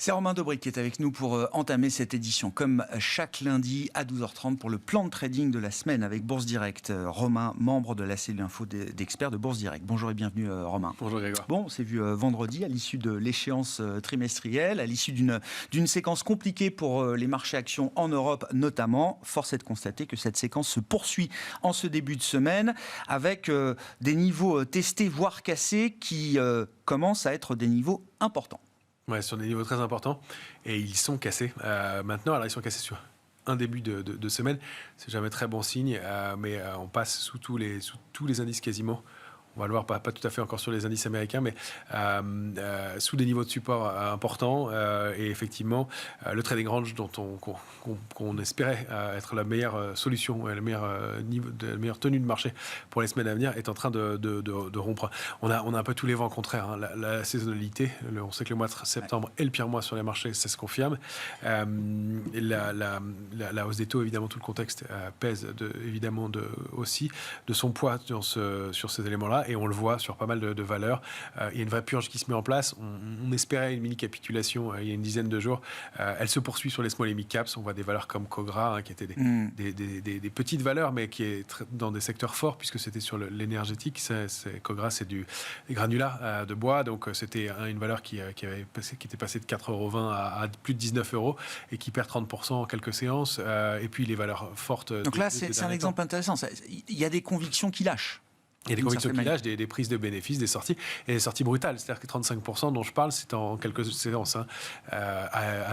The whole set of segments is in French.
C'est Romain Dobry qui est avec nous pour entamer cette édition, comme chaque lundi à 12h30 pour le plan de trading de la semaine avec Bourse Direct. Romain, membre de la cellule info d'experts de Bourse Direct. Bonjour et bienvenue Romain. Bonjour Grégoire. Bon, on s'est vu vendredi à l'issue de l'échéance trimestrielle, à l'issue d'une séquence compliquée pour les marchés actions en Europe notamment. Force est de constater que cette séquence se poursuit en ce début de semaine avec des niveaux testés voire cassés qui commencent à être des niveaux importants. Ouais, sur des niveaux très importants, et ils sont cassés. Maintenant, alors ils sont cassés sur un début de semaine, c'est jamais très bon signe, mais on passe sous tous les indices quasiment. On va le voir, pas tout à fait encore sur les indices américains, mais sous des niveaux de support importants. Et effectivement, le trading range qu'on espérait être la meilleure solution, la meilleure tenue de marché pour les semaines à venir est en train de rompre. On a un peu tous les vents contraires. Hein. La saisonnalité, on sait que le mois de septembre est le pire mois sur les marchés, ça se confirme. La hausse des taux, évidemment, tout le contexte pèse évidemment aussi de son poids sur ces éléments-là. Et on le voit sur pas mal de valeurs. Il y a une vraie purge qui se met en place. On espérait une mini-capitulation il y a une dizaine de jours. Elle se poursuit sur les small et mid-caps. On voit des valeurs comme Cogra, qui étaient des petites valeurs, mais qui est dans des secteurs forts, puisque c'était sur l'énergétique. Cogra, c'est des granulats de bois. Donc, c'était une valeur qui était passée de 4,20 € à plus de 19 € et qui perd 30% en quelques séances. Et puis, les valeurs fortes... Donc là, c'est un exemple intéressant. Il y a des convictions qui lâchent. Il y a des convictions qui lâchent, des prises de bénéfices, des sorties, et des sorties brutales. C'est-à-dire que 35% dont je parle, c'est en quelques séances. Hein.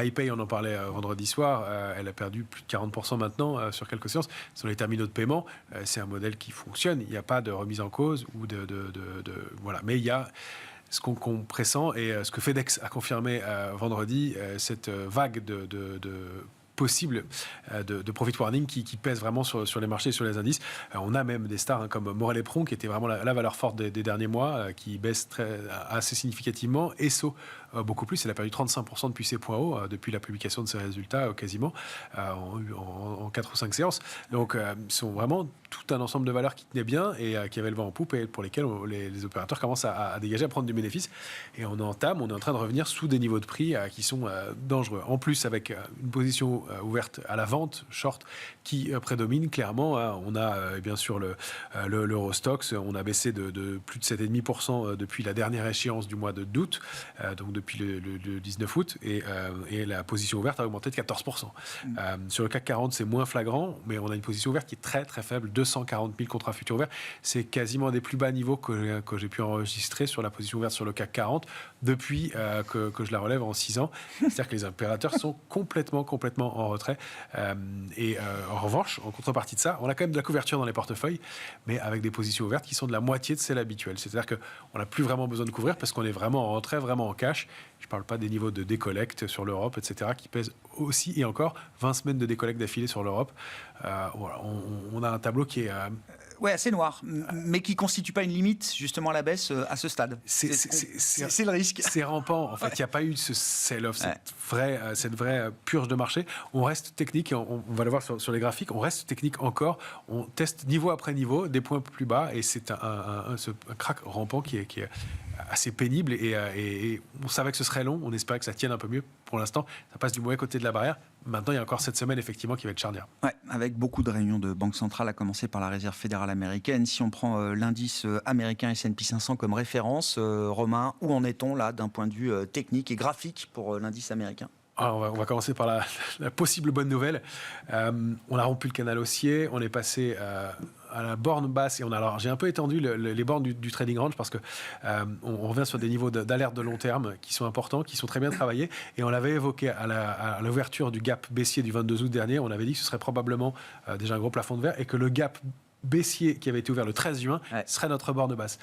iPay, on en parlait vendredi soir, elle a perdu plus de 40% maintenant sur quelques séances. Sur les terminaux de paiement, c'est un modèle qui fonctionne. Il n'y a pas de remise en cause ou voilà. Mais il y a ce qu'on pressent et ce que FedEx a confirmé vendredi, cette vague possible de profit warning qui pèse vraiment sur les marchés et sur les indices. On a même des stars comme Morel et Pron qui était vraiment la valeur forte des derniers mois qui baisse assez significativement. Esso beaucoup plus, elle a perdu 35% depuis ses points hauts, depuis la publication de ses résultats quasiment en 4 ou 5 séances. Donc ce sont vraiment tout un ensemble de valeurs qui tenaient bien et qui avaient le vent en poupe et pour lesquelles les opérateurs commencent à dégager, à prendre du bénéfice. Et on est en train de revenir sous des niveaux de prix qui sont dangereux. En plus, avec une position ouverte à la vente, short, qui prédomine clairement. On a bien sûr l'Eurostoxx, on a baissé de plus de 7,5% depuis la dernière échéance du mois d'août, donc depuis le 19 août, et la position ouverte a augmenté de 14%. Sur le CAC 40, c'est moins flagrant, mais on a une position ouverte qui est très très faible, 240 000 contrats futurs ouverts. C'est quasiment un des plus bas niveaux que j'ai pu enregistrer sur la position ouverte sur le CAC 40 depuis que je la relève en 6 ans. C'est-à-dire que les opérateurs sont complètement en retrait. En revanche, en contrepartie de ça, on a quand même de la couverture dans les portefeuilles, mais avec des positions ouvertes qui sont de la moitié de celles habituelles. C'est-à-dire qu'on n'a plus vraiment besoin de couvrir parce qu'on est vraiment en retrait, vraiment en cash. Je ne parle pas des niveaux de décollecte sur l'Europe, etc., qui pèsent aussi, et encore, 20 semaines de décollecte d'affilée sur l'Europe. Voilà, on a un tableau qui est... Ouais, assez noir, mais qui ne constitue pas une limite, justement, à la baisse à ce stade. C'est le risque. C'est rampant. En fait, il n'y a pas eu ce sell-off, cette vraie purge de marché. On reste technique, on va le voir sur les graphiques, on reste technique encore. On teste niveau après niveau, des points plus bas, et c'est un crack rampant qui est assez pénible. Et on savait que ce serait long, on espérait que ça tienne un peu mieux. Pour l'instant, ça passe du mauvais côté de la barrière. Maintenant, il y a encore cette semaine, effectivement, qui va être charnière. Ouais, avec beaucoup de réunions de banques centrales, à commencer par la Réserve fédérale américaine. Si on prend l'indice américain S&P 500 comme référence, Romain, où en est-on là d'un point de vue technique et graphique pour l'indice américain ? Alors, on va commencer par la possible bonne nouvelle. On a rompu le canal haussier, on est passé à la borne basse. Alors, j'ai un peu étendu les bornes du trading range parce que on revient sur des niveaux d'alerte de long terme qui sont importants, qui sont très bien travaillés. Et on l'avait évoqué à l'ouverture du gap baissier du 22 août dernier. On avait dit que ce serait probablement déjà un gros plafond de verre et que le gap baissier qui avait été ouvert le 13 juin serait notre borne basse.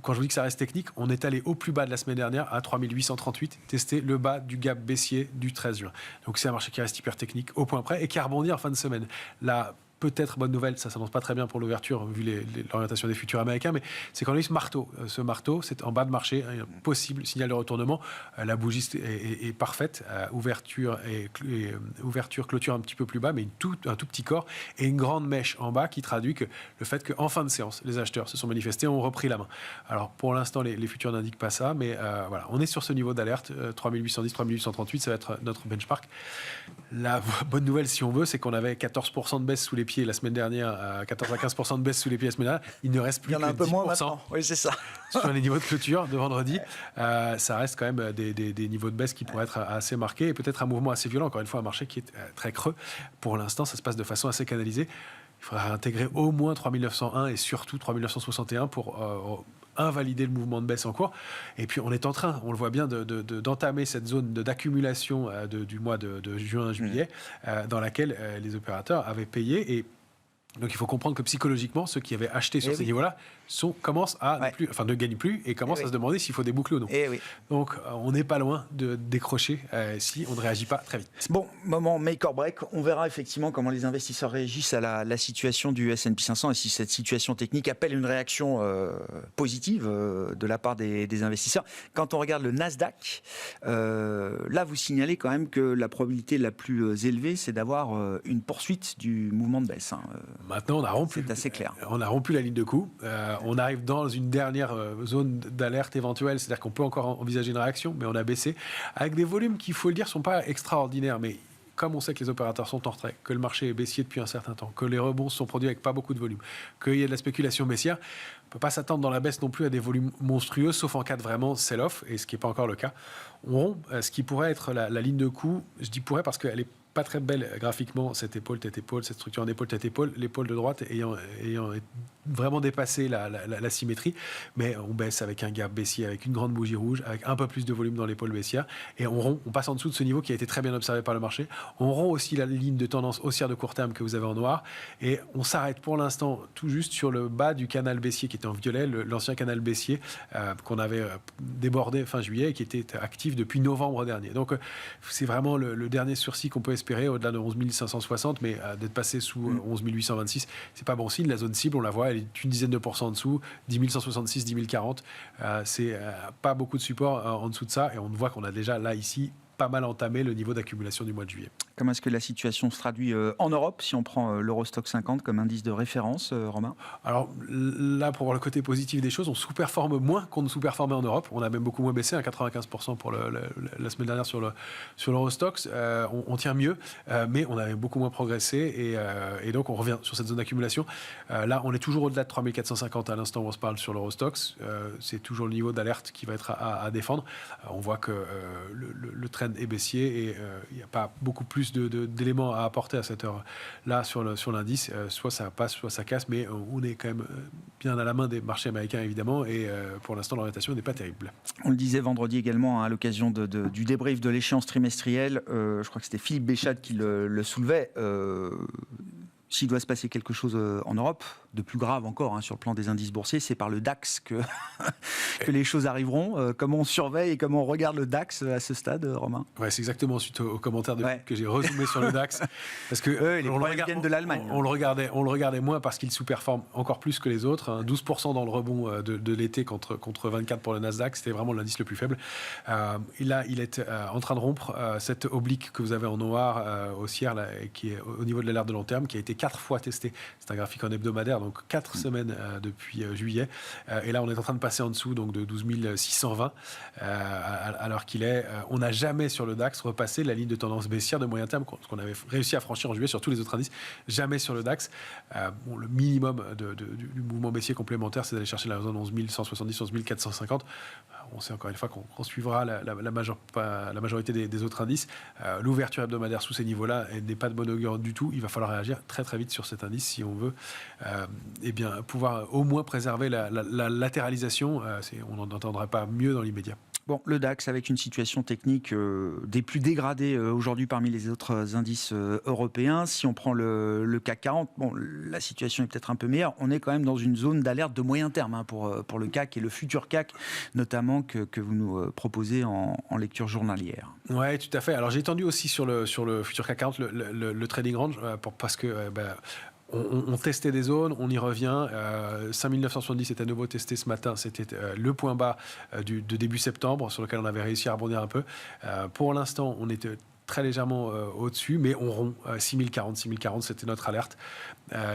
Quand je vous dis que ça reste technique, on est allé au plus bas de la semaine dernière à 3838, tester le bas du gap baissier du 13 juin. Donc c'est un marché qui reste hyper technique au point près et qui a rebondi en fin de semaine. La peut-être bonne nouvelle, ça s'annonce pas très bien pour l'ouverture vu l'orientation des futurs américains, mais c'est qu'on a eu ce marteau. Ce marteau, c'est en bas de marché, un possible signal de retournement. La bougie est parfaite, ouverture, clôture un petit peu plus bas, mais un tout petit corps et une grande mèche en bas qui traduit que le fait qu'en fin de séance, les acheteurs se sont manifestés, ont repris la main. Alors pour l'instant, les futurs n'indiquent pas ça, mais voilà, on est sur ce niveau d'alerte, 3810, 3838, ça va être notre benchmark. La bonne nouvelle, si on veut, c'est qu'on avait 14% de baisse sous les pieds la semaine dernière, 14 à 15% de baisse sous les pieds la semaine dernière. Il ne reste plus Il y en a que un peu 10% moins maintenant. Oui, c'est ça. sur les niveaux de clôture de vendredi. Ça reste quand même des niveaux de baisse qui pourraient être assez marqués et peut-être un mouvement assez violent. Encore une fois, un marché qui est très creux. Pour l'instant, ça se passe de façon assez canalisée. Il faudra intégrer au moins 3901 et surtout 3961 pour invalider le mouvement de baisse en cours. Et puis on est en train, on le voit bien, d'entamer cette zone d'accumulation du mois de juin-juillet dans laquelle les opérateurs avaient payé. Et donc il faut comprendre que psychologiquement, ceux qui avaient acheté sur ces niveaux-là commencent à ne gagnent plus et commencent à se demander s'il faut des boucles ou non. Donc on n'est pas loin de décrocher si on ne réagit pas très vite. Bon, moment make or break. On verra effectivement comment les investisseurs réagissent à la situation du S&P 500 et si cette situation technique appelle une réaction positive de la part des investisseurs. Quand on regarde le Nasdaq, là vous signalez quand même que la probabilité la plus élevée, c'est d'avoir une poursuite du mouvement de baisse. Maintenant, on a rompu. C'est assez clair. On a rompu la ligne de coup. On arrive dans une dernière zone d'alerte éventuelle, c'est-à-dire qu'on peut encore envisager une réaction, mais on a baissé avec des volumes qui, il faut le dire, sont pas extraordinaires, mais comme on sait que les opérateurs sont en retrait, que le marché est baissier depuis un certain temps, que les rebonds sont produits avec pas beaucoup de volume, qu'il y a de la spéculation baissière, on ne peut pas s'attendre dans la baisse non plus à des volumes monstrueux, sauf en cas de vraiment sell-off, et ce qui n'est pas encore le cas. On rompt ce qui pourrait être la ligne de coup, je dis pourrait parce qu'elle est pas très belle graphiquement, cette épaule, tête épaule, cette structure en épaule, tête épaule, l'épaule de droite ayant vraiment dépassé la symétrie, mais on baisse avec un gap baissier, avec une grande bougie rouge, avec un peu plus de volume dans l'épaule baissière, et on passe en dessous de ce niveau qui a été très bien observé par le marché. On rompt aussi la ligne de tendance haussière de court terme que vous avez en noir, et on s'arrête pour l'instant tout juste sur le bas du canal baissier qui était en violet, l'ancien canal baissier qu'on avait débordé fin juillet et qui était actif depuis novembre dernier. Donc c'est vraiment le dernier sursis qu'on peut espérer au-delà de 11 560, mais d'être passé sous 11 826, c'est pas bon signe. La zone cible, on la voit, elle est une dizaine de pourcents en dessous, 10 166, 10 040. C'est pas beaucoup de support en dessous de ça, et on voit qu'on a déjà là, ici, pas mal entamé le niveau d'accumulation du mois de juillet. Comment est-ce que la situation se traduit en Europe, si on prend l'Eurostoxx 50 comme indice de référence, Romain ? Alors là, pour voir le côté positif des choses, on sous-performe moins qu'on ne sous-performait en Europe. On a même beaucoup moins baissé, à 95% pour la semaine dernière sur l'Eurostoxx. On tient mieux, mais on avait beaucoup moins progressé, et donc on revient sur cette zone d'accumulation. Là, on est toujours au-delà de 3450 à l'instant où on se parle sur l'Eurostoxx. C'est toujours le niveau d'alerte qui va être à défendre. On voit que le trend est baissier, et il n'y a pas beaucoup plus d'éléments à apporter à cette heure-là sur l'indice. Soit ça passe, soit ça casse, mais on est quand même bien à la main des marchés américains, évidemment, et pour l'instant, l'orientation n'est pas terrible. On le disait vendredi également, à l'occasion du débrief de l'échéance trimestrielle, je crois que c'était Philippe Béchade qui le soulevait. S'il doit se passer quelque chose en Europe, de plus grave encore sur le plan des indices boursiers, c'est par le DAX que les choses arriveront. Comment on surveille et comment on regarde le DAX à ce stade, Romain ? Ouais, c'est exactement suite aux commentaires que j'ai rezoomé sur le DAX. Parce que les problèmes viennent de l'Allemagne. On le regardait moins parce qu'il sous-performe encore plus que les autres. 12% dans le rebond de l'été contre 24% pour le Nasdaq. C'était vraiment l'indice le plus faible. Il est en train de rompre cette oblique que vous avez en noir haussière, là, qui est au niveau de l'alerte de long terme, qui a été 4 fois testé. C'est un graphique en hebdomadaire, donc 4 semaines depuis juillet. Et là, on est en train de passer en dessous donc de 12 620, alors qu'il est... on n'a jamais sur le DAX repassé la ligne de tendance baissière de moyen terme, ce qu'on avait réussi à franchir en juillet sur tous les autres indices. Jamais sur le DAX. Le minimum du mouvement baissier complémentaire, c'est d'aller chercher la zone 11 170, 11 450. On sait encore une fois qu'on suivra la majorité des autres indices. L'ouverture hebdomadaire sous ces niveaux-là n'est pas de bon augure du tout. Il va falloir réagir très très vite sur cet indice si on veut pouvoir au moins préserver la latéralisation. On n'en entendra pas mieux dans l'immédiat. Bon, le DAX avec une situation technique des plus dégradées aujourd'hui parmi les autres indices européens. Si on prend le CAC 40, bon, la situation est peut-être un peu meilleure. On est quand même dans une zone d'alerte de moyen terme pour le CAC et le futur CAC, notamment que vous nous proposez en lecture journalière. Oui, tout à fait. Alors j'ai étendu aussi sur le futur CAC 40 le trading range parce que... on testait des zones, on y revient. 5970 est à nouveau testé ce matin. C'était le point bas de début septembre sur lequel on avait réussi à rebondir un peu. Pour l'instant, on était très légèrement au-dessus, mais on rompt 6040. 6040, c'était notre alerte.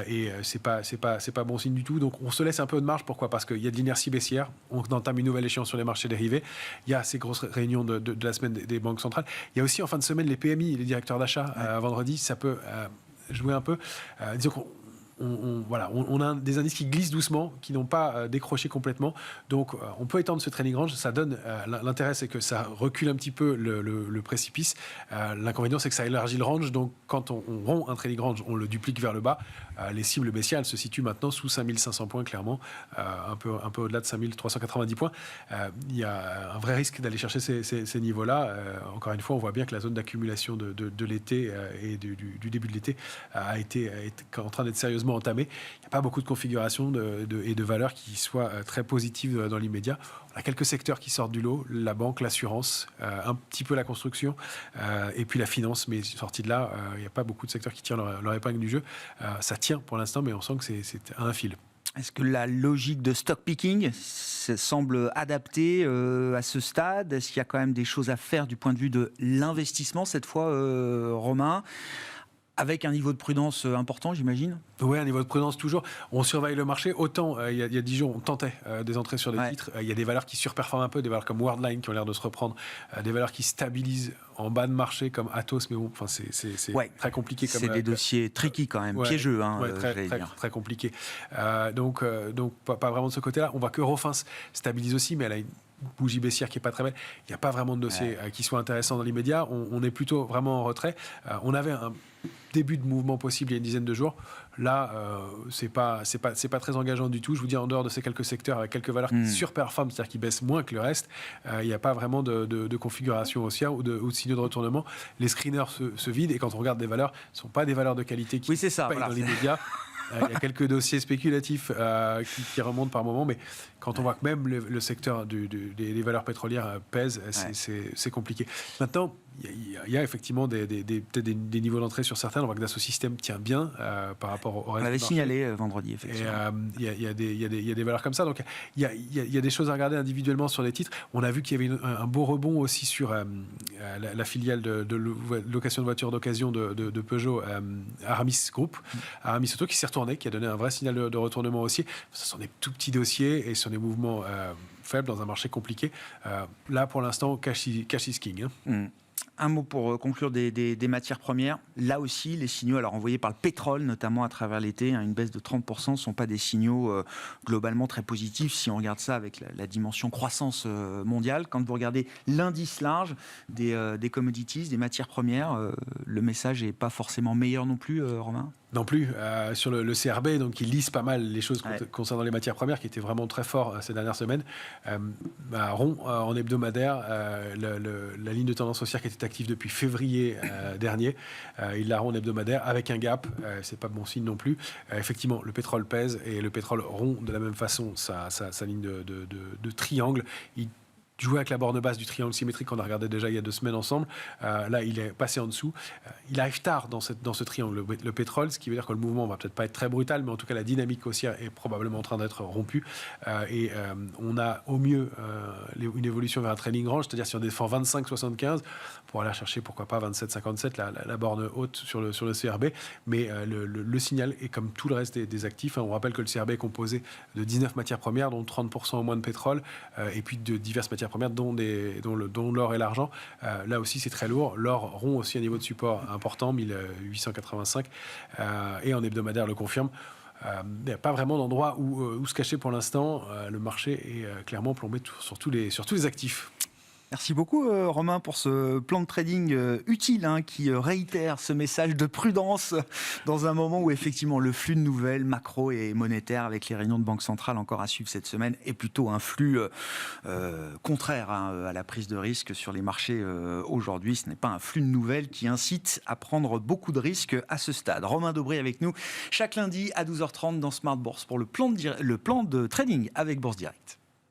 Et c'est pas bon signe du tout. Donc on se laisse un peu de marge. Pourquoi ? Parce qu'il y a de l'inertie baissière. On entame une nouvelle échéance sur les marchés dérivés. Il y a ces grosses réunions de la semaine des banques centrales. Il y a aussi en fin de semaine les PMI, les directeurs d'achat. Vendredi, ça peut jouer un peu. Disons qu'on on a des indices qui glissent doucement, qui n'ont pas décroché complètement. Donc, on peut étendre ce trading range. Ça donne l'intérêt, c'est que ça recule un petit peu le précipice. L'inconvénient, c'est que ça élargit le range. Donc, quand on rompt un trading range, on le duplique vers le bas. Les cibles baissières, elles se situent maintenant sous 5500 points, clairement, un peu au-delà de 5390 points. Il y a un vrai risque d'aller chercher ces niveaux-là. Encore une fois, on voit bien que la zone d'accumulation de l'été et du début de l'été est en train d'être sérieusement entamé. Il n'y a pas beaucoup de configurations et de valeurs qui soient très positives dans l'immédiat. On a quelques secteurs qui sortent du lot, la banque, l'assurance, un petit peu la construction et puis la finance. Mais sorti de là, il n'y a pas beaucoup de secteurs qui tirent leur épingle du jeu. Ça tient pour l'instant, mais on sent que c'est un fil. Est-ce que la logique de stock picking semble adaptée à ce stade ? Est-ce qu'il y a quand même des choses à faire du point de vue de l'investissement cette fois, Romain ? Avec un niveau de prudence important, j'imagine ? Oui, un niveau de prudence toujours. On surveille le marché. Autant, il y a 10 jours, on tentait des entrées sur des titres. Il y a des valeurs qui surperforment un peu, des valeurs comme Worldline qui ont l'air de se reprendre, des valeurs qui stabilisent en bas de marché comme Atos, mais bon, enfin, c'est très compliqué. C'est des dossiers tricky quand même, piégeux. Très compliqué. Donc pas vraiment de ce côté-là. On voit que Eurofins stabilise aussi, mais elle a une bougie baissière qui n'est pas très belle. Il n'y a pas vraiment de dossier qui soit intéressant dans l'immédiat. On est plutôt vraiment en retrait. On avait un début de mouvement possible il y a une dizaine de jours. Là, c'est pas très engageant du tout. Je vous dis, en dehors de ces quelques secteurs avec quelques valeurs qui surperforment, c'est-à-dire qui baissent moins que le reste, il n'y a pas vraiment de configuration haussière ou de signaux de retournement. Les screeners se vident et quand on regarde des valeurs, ce ne sont pas des valeurs de qualité qui payent dans l'immédiat. Il y a quelques dossiers spéculatifs qui remontent par moment, mais quand on voit que même le secteur des valeurs pétrolières pèse, c'est compliqué. Maintenant, il y a effectivement peut-être des niveaux d'entrée sur certains. On voit que Dassault Systèmes tient bien par rapport au reste. On l'avait signalé vendredi, effectivement. Il y a des valeurs comme ça. Donc, il y a des choses à regarder individuellement sur les titres. On a vu qu'il y avait un beau rebond aussi sur la filiale de location de voitures d'occasion de Peugeot, Aramis Group, Aramis Auto, qui s'est retourné, qui a donné un vrai signal de retournement haussier. Ce sont des tout petits dossiers et ce sont des mouvements faibles dans un marché compliqué. Là, pour l'instant, cash is king. Un mot pour conclure des matières premières. Là aussi, les signaux alors envoyés par le pétrole, notamment à travers l'été, une baisse de 30%, ne sont pas des signaux globalement très positifs si on regarde ça avec la dimension croissance mondiale. Quand vous regardez l'indice large des commodities, des matières premières, le message n'est pas forcément meilleur non plus, Romain ? Non plus. Sur le CRB, donc, qui lisse pas mal les choses concernant les matières premières, qui étaient vraiment très fort ces dernières semaines. Rond en hebdomadaire, la ligne de tendance haussière qui était active depuis février dernier, il la rond en hebdomadaire avec un gap. C'est pas bon signe non plus. Effectivement, le pétrole pèse et le pétrole rompt de la même façon sa ligne de triangle. Il jouer avec la borne basse du triangle symétrique qu'on a regardé déjà il y a 2 semaines ensemble. Là, il est passé en dessous. Il arrive tard dans ce triangle, le pétrole, ce qui veut dire que le mouvement va peut-être pas être très brutal, mais en tout cas, la dynamique haussière est probablement en train d'être rompue. On a au mieux une évolution vers un trailing range, c'est-à-dire si on défend 25,75 pour aller chercher, pourquoi pas 27,57, la borne haute sur le CRB. Mais le signal est comme tout le reste des actifs. On rappelle que le CRB est composé de 19 matières premières, dont 30% au moins de pétrole, et puis de diverses matières premières, dont l'or et l'argent. Là aussi, c'est très lourd. L'or rompt aussi un niveau de support important, 1885, et en hebdomadaire le confirme. Il n'y a pas vraiment d'endroit où se cacher pour l'instant. Le marché est clairement plombé sur tous les actifs. Merci beaucoup Romain pour ce plan de trading utile qui réitère ce message de prudence dans un moment où effectivement le flux de nouvelles macro et monétaires avec les réunions de banque centrale encore à suivre cette semaine est plutôt un flux contraire à la prise de risque sur les marchés aujourd'hui. Ce n'est pas un flux de nouvelles qui incite à prendre beaucoup de risques à ce stade. Romain Dobré avec nous chaque lundi à 12h30 dans Smart Bourse pour le plan de trading avec Bourse Direct.